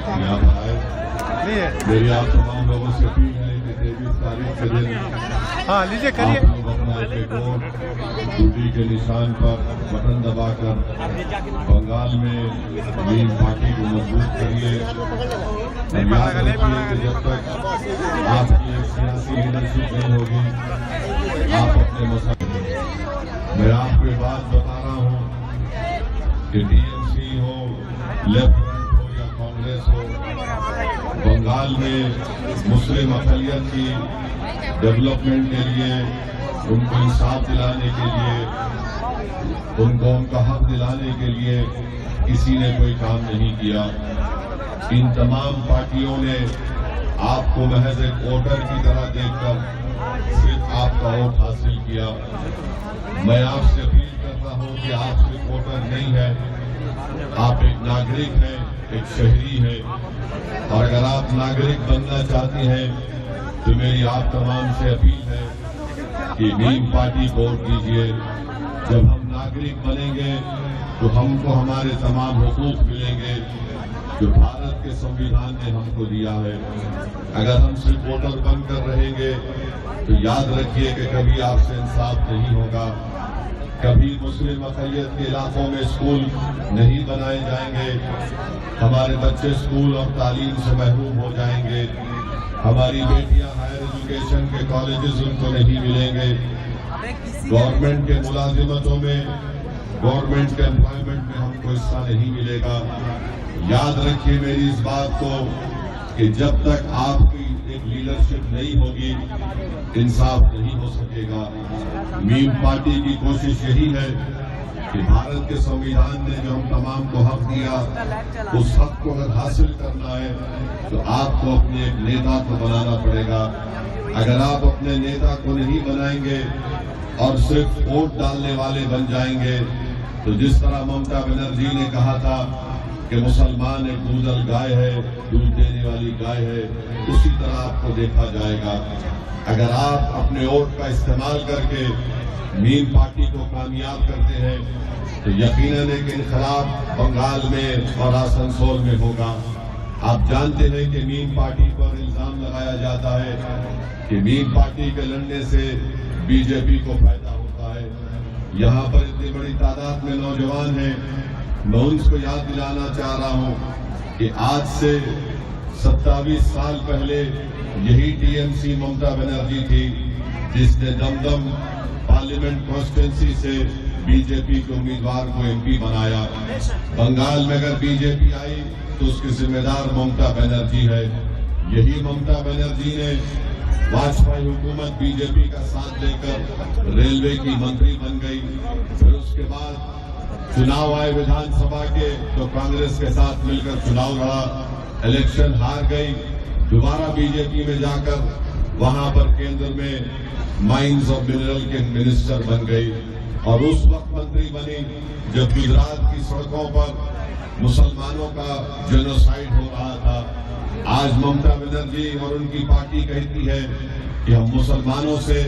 یہاں پر آئے. میری آپ تمام لوگوں سے اپیل ہے کہ 23 تاریخ کے دن آپ لوگ اپنا ایک ووٹ ڈیوٹی کے نشان پر بٹن دبا کر بنگال میں نیم پارٹی کو مضبوط کریے. اور یاد رکھیے کہ جب تک آپ کی ایک سیاسی لیڈرشپ نہیں ہوگی آپ اپنے مسائل. میں آپ کو بات بتا رہا ہوں کہ ٹی ایم سی ہو, لیفٹ فرنٹ ہو یا کانگریس ہو, بنگال میں مسلم اقلیت کی ڈیولپمنٹ کے لیے, ان کو انصاف دلانے کے لیے, ان کو ان کا حق دلانے کے لیے کسی نے کوئی کام نہیں کیا. ان تمام پارٹیوں نے آپ کو محض ایک ووٹر کی طرح دیکھ کر صرف آپ کا ووٹ حاصل کیا. میں آپ سے اپیل کرتا ہوں کہ آپ صرف ووٹر نہیں ہے, آپ ایک ناگرک ہیں, ایک شہری ہیں. اور اگر آپ ناگرک بننا چاہتے ہیں تو میری آپ تمام سے اپیل ہے کہ نیم پارٹی کو ووٹ دیجیے. جب ہم ناگرک بنیں گے تو ہم کو ہمارے تمام حقوق ملیں گے جو بھارت کے سنویدھان نے ہم کو دیا ہے. اگر ہم صرف ووٹر بن کر رہیں گے تو یاد رکھیے کہ کبھی آپ سے انصاف نہیں ہوگا, کبھی مسلم اقلیت کے علاقوں میں اسکول نہیں بنائے جائیں گے, ہمارے بچے اسکول اور تعلیم سے محروم ہو جائیں گے, ہماری بیٹیاں ہائر ایجوکیشن کے کالجز ان کو نہیں ملیں گے, گورنمنٹ کے ملازمتوں میں, گورنمنٹ کے امپلائمنٹ میں ہم کو حصہ نہیں ملے گا. یاد رکھیے میری اس بات کو کہ جب تک آپ کی ایک لیڈرشپ نہیں ہوگی انصاف نہیں ہو سکے گا. نیم پارٹی کی کوشش یہی ہے کہ بھارت کے سنویدھان نے جو ہم تمام کو حق دیا, اس حق کو اگر حاصل کرنا ہے تو آپ کو اپنے ایک نیتا کو بنانا پڑے گا. اگر آپ اپنے نیتا کو نہیں بنائیں گے اور صرف ووٹ ڈالنے والے بن جائیں گے تو جس طرح ممتا بنرجی نے کہا تھا کہ مسلمان ایک دوزل گائے ہے, دودھ دینے والی گائے ہے, اسی طرح آپ کو دیکھا جائے گا. اگر آپ اپنے ووٹ کا استعمال کر کے نیم پارٹی کو کامیاب کرتے ہیں تو یقیناً ایک انقلاب بنگال میں اور آسنسول میں ہوگا. آپ جانتے ہیں کہ نیم پارٹی پر الزام لگایا جاتا ہے کہ نیم پارٹی کے لڑنے سے بی جے پی کو فائدہ ہوتا ہے. یہاں پر اتنی بڑی تعداد میں نوجوان ہیں, میں ان کو یاد دلانا چاہ رہا ہوں کہ آج سے 27 سال پہلے یہی T M C Mamata Banerjee تھی جس نے دمدم پارلیمنٹ کانسٹیٹوئنسی سے بی جے پی کے امیدوار کو ایم پی بنایا. بنگال میں اگر بی جے پی آئی تو اس کی ذمہ دار ممتا بنرجی ہے. یہی ممتا بنرجی نے واجپئی حکومت بی جے پی کا ساتھ لے کر ریلوے کی منتری بن گئی. پھر اس کے بعد چناؤ آئے ودھان سبھا کے تو کانگریس کے ساتھ مل کر چناؤ لڑا, الیکشن ہار گئی, دوبارہ بی جے پی میں جا کر وہاں پر کیندر میں مائنز اور منرل کے منسٹر بن گئی. اور اس وقت منتری بنی جب گجرات کی سڑکوں پر مسلمانوں کا جینوسائیڈ ہو رہا تھا. آج ممتا بنرجی اور ان کی پارٹی کہتی ہے کہ ہم مسلمانوں سے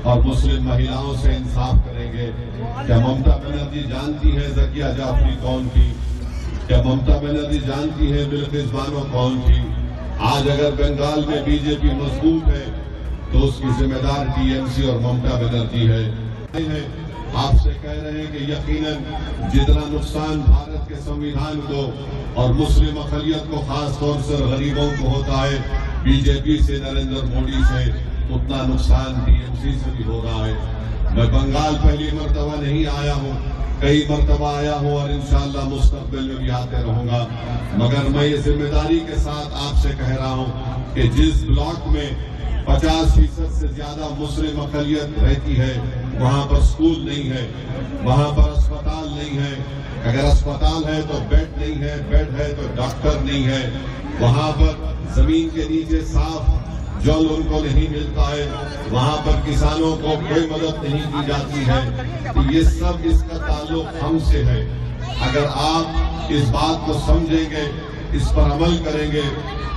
اور مسلم مہیلاؤں سے انصاف کریں گے. کیا ممتا بنرجی جانتی ہے ذکیہ جعفری کون تھی؟ کیا ممتا بنرجی جانتی ہے بلقیس بانو کون تھی؟ آج اگر بنگال میں بی جے پی مضبوط ہے تو اس کی ذمہ دار ٹی ایم سی اور ممتا بنرجی ہے. آپ سے کہہ رہے ہیں کہ یقیناً جتنا نقصان بھارت کے سنویدھان کو اور مسلم اقلیت کو خاص طور سے غریبوں کو ہوتا ہے بی جے پی سے, نریندر مودی سے, اتنا نقصان ٹی ایم سی سے بھی ہو رہا ہے. میں بنگال پہلی مرتبہ نہیں آیا ہوں, کئی مرتبہ آیا ہوں اور انشاءاللہ مستقبل میں بھی آتے رہوں گا, مگر میں یہ ذمہ داری کے ساتھ آپ سے کہہ رہا ہوں کہ جس بلاک میں 50% سے زیادہ مسلم اقلیت رہتی ہے وہاں پر اسکول نہیں ہے, وہاں پر اسپتال نہیں ہے, اگر اسپتال ہے تو بیڈ نہیں ہے, بیڈ ہے تو ڈاکٹر نہیں ہے, وہاں پر زمین کے نیچے صاف جل ان کو نہیں ملتا ہے, وہاں پر کسانوں کو کوئی مدد نہیں دی جاتی ہے. یہ سب اس کا تعلق ہم سے ہے. اگر آپ اس بات کو سمجھیں گے, اس پر عمل کریں گے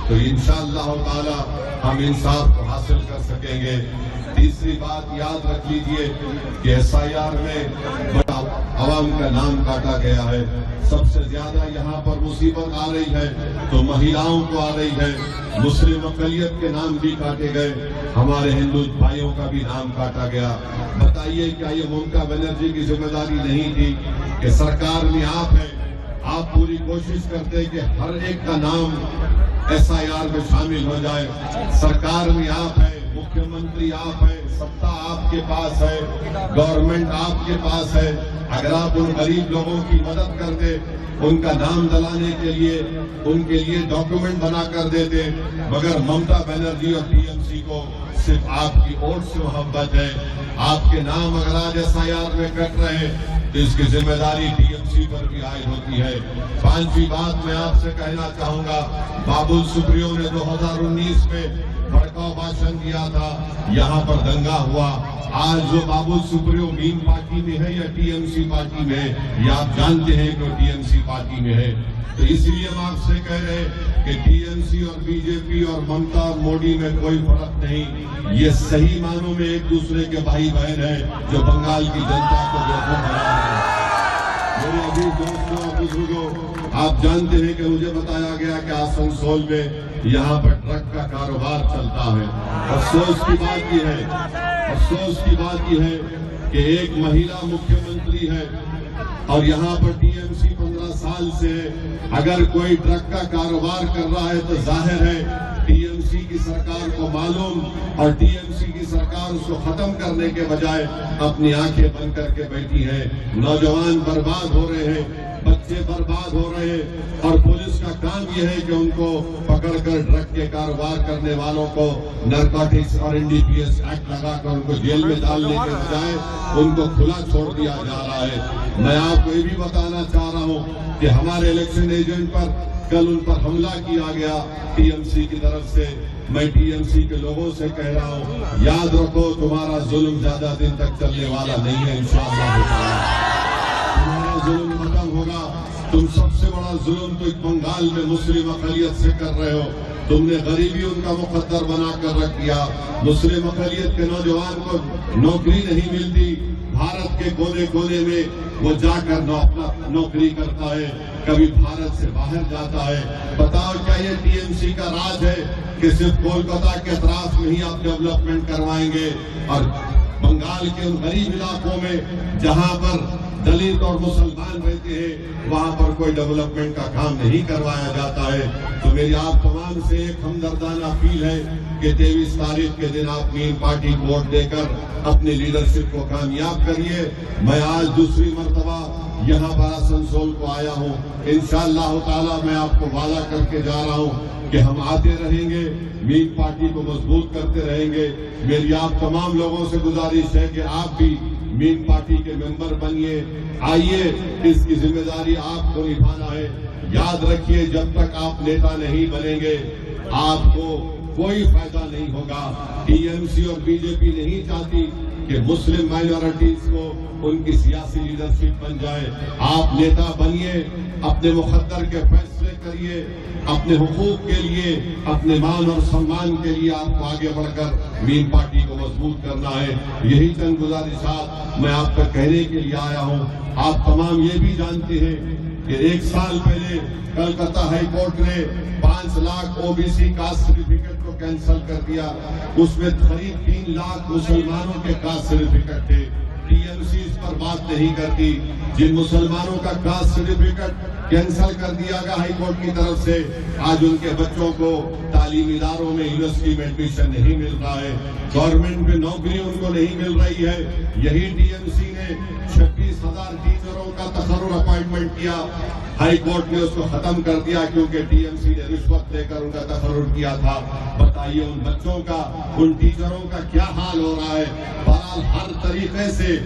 تو انشاءاللہ تعالی ہم انصاف کو حاصل کر سکیں گے. تیسری بات یاد رکھ لیجئے کہ ایس آئی آر میں بڑا उनका नाम काटा गया है। सबसे ज्यादा यहाँ पर मुसीबत आ रही है तो महिलाओं को आ रही है। मुस्लिम अक़लियत के नाम भी काटे गए, हमारे हिंदू भाइयों का भी नाम काटा गया। बताइए क्या ये ममता बनर्जी की जिम्मेदारी नहीं थी कि सरकार में आप है, आप पूरी कोशिश करते कि हर एक का नाम SIR में शामिल हो जाए। सरकार में आप है, मुख्यमंत्री आप है, सत्ता आपके पास है, गवर्नमेंट आपके पास है। अगर आप उन गरीब लोगों की मदद करते, उनका नाम दलाने के लिए उनके लिए डॉक्यूमेंट बना कर देते, मगर ममता बनर्जी और TMC को सिर्फ आपकी वोट से मोहब्बत है। आपके नाम अगर आज SIR में कट रहे हैं तो इसकी जिम्मेदारी TMC पर भी आयद होती है। पांचवी बात मैं आपसे कहना चाहूंगा, बाबुल सुप्रियो ने 2019 में भड़काऊ भाषण दिया था, यहाँ पर दंगा हुआ। आज जो बाबुल सुप्रियो मीम पार्टी में है या TMC पार्टी में है, ये आप जानते हैं कि TMC पार्टी में है। तो इसलिए हम आपसे कह रहे हैं कि TMC और BJP और ममता और मोदी में कोई फर्क नहीं, ये सही मानों में एक दूसरे के भाई बहन हैं जो बंगाल की जनता को बेवकूफ बना रहे हैं। मेरे अभी दोस्तों और बुजुर्गों, आप जानते हैं कि मुझे बताया गया कि आसनसोल में यहाँ पर ट्रक का कारोबार चलता है। अफसोस की बात यह है कि एक महिला मुख्यमंत्री है और यहाँ पर TMC 15 साल से अगर कोई ट्रक का कारोबार कर रहा है तो जाहिर है TMC की सरकार को मालूम, और TMC की सरकार उसको खत्म करने के बजाय अपनी आंखें बंद करके बैठी है। नौजवान बर्बाद हो रहे हैं, बच्चे बर्बाद हो रहे हैं, और पुलिस का काम यह है कि उनको पकड़कर ड्रग के कारोबार करने वालों को नारकोटिक्स और NDPS एक्ट लगाकर उनको जेल में डालने के बजाय उनको खुला छोड़ दिया जा रहा है। मैं आपको ये भी बताना चाह रहा हूँ कि हमारे इलेक्शन एजेंट पर कल उन पर हमला किया गया TMC की तरफ से। मैं TMC के लोगों से कह रहा हूँ, याद रखो तुम्हारा जुल्म ज्यादा दिन तक चलने वाला नहीं है। इंशाअल्लाह तुम्हारा जुल्म खत्म होगा। तुम सबसे बड़ा जुल्म तो बंगाल में मुस्लिम अक़लियत से कर रहे हो। तुमने गरीबी उनका मुकद्दर बना कर रख दिया। मुस्लिम अक़लियत के नौजवान को नौकरी नहीं मिलती। भारत के कोने कोने में वो जाकर नौकरी करता है, कभी भारत से बाहर जाता है। बताओ क्या ये TMC का राज है कि सिर्फ कोलकाता के अतराफ में ही आप डेवलपमेंट करवाएंगे और बंगाल के उन गरीब इलाकों में जहां पर दलित और मुसलमान रहते हैं वहां पर कोई डेवलपमेंट का काम नहीं करवाया जाता है। तो मेरी आप तमाम से एक हमदर्दाना अपील है कि 23 तारीख के दिन आप मीम पार्टी को वोट देकर अपनी लीडरशिप को कामयाब करिए। मैं आज दूसरी मर्तबा यहाँ पर आसनसोल को आया हूँ। इंशाअल्लाह ताला मैं आपको वादा करके जा रहा हूँ कि हम आते रहेंगे, मीम पार्टी को मजबूत करते रहेंगे। मेरी आप तमाम लोगों से गुजारिश है कि आप भी मीम पार्टी के मेंबर बनिए, आइए, इसकी जिम्मेदारी आपको निभाना है। याद रखिए, जब तक आप नेता नहीं बनेंगे आपको कोई फायदा नहीं होगा। TMC और BJP नहीं चाहती कि मुस्लिम माइनॉरिटीज को उनकी सियासी लीडरशिप बन जाए। आप नेता बनिए, अपने मुकद्दर के फैसले करिए, अपने हुकूक के लिए, अपने मान और सम्मान के लिए आपको आगे बढ़कर मीम पार्टी को मजबूत करना है। यही चंद गुजारिशात मैं आप तक कहने के लिए आया हूँ। आप तमाम ये भी जानते हैं कि 1 साल पहले कलकत्ता हाई कोर्ट ने 5 लाख OBC कास्ट सर्टिफिकेट को कैंसिल कर दिया। उसमें करीब 3 लाख मुसलमानों के कास्ट सर्टिफिकेट थे। TMC इस पर बात नहीं करती। जिन मुसलमानों का कास्ट सर्टिफिकेट कैंसिल कर दिया गया हाई कोर्ट की तरफ से, आज उनके बच्चों को तालीमी इदारों में यूनिवर्सिटी में एडमिशन नहीं मिल रहा है, गवर्नमेंट में नौकरी उनको नहीं मिल रही है। यही TMC ने 26,000 टीचरों का तकर्रुर अपॉइंटमेंट किया, हाई कोर्ट ने उसको खत्म कर दिया क्योंकि TMC ने रिश्वत देकर उनका तकर्रुर किया था। बताइए उन बच्चों का, उन टीचरों का क्या हाल हो रहा है। बहरहाल हर तरीके से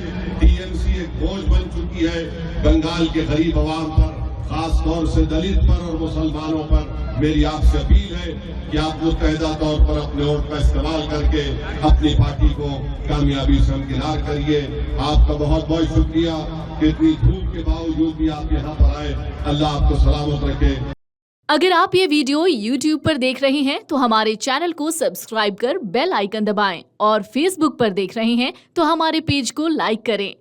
TMC एक बोझ बन चुकी है बंगाल के गरीब आवाम पर, खास तौर से दलित पर और मुसलमानों पर। मेरी आपसे अपील है कि आप मुत्तहिदा तौर पर अपने वोट का इस्तेमाल करके अपनी पार्टी को कामयाबी से हमकिनार करिए। आपका बहुत बहुत शुक्रिया कि इतनी धूप के बावजूद भी आप यहाँ पर आए। अल्लाह आपको सलामत रखे। अगर आप ये वीडियो YouTube पर देख रहे हैं तो हमारे चैनल को सब्सक्राइब कर बेल आइकन दबाएं, और Facebook पर देख रहे हैं तो हमारे पेज को लाइक करें।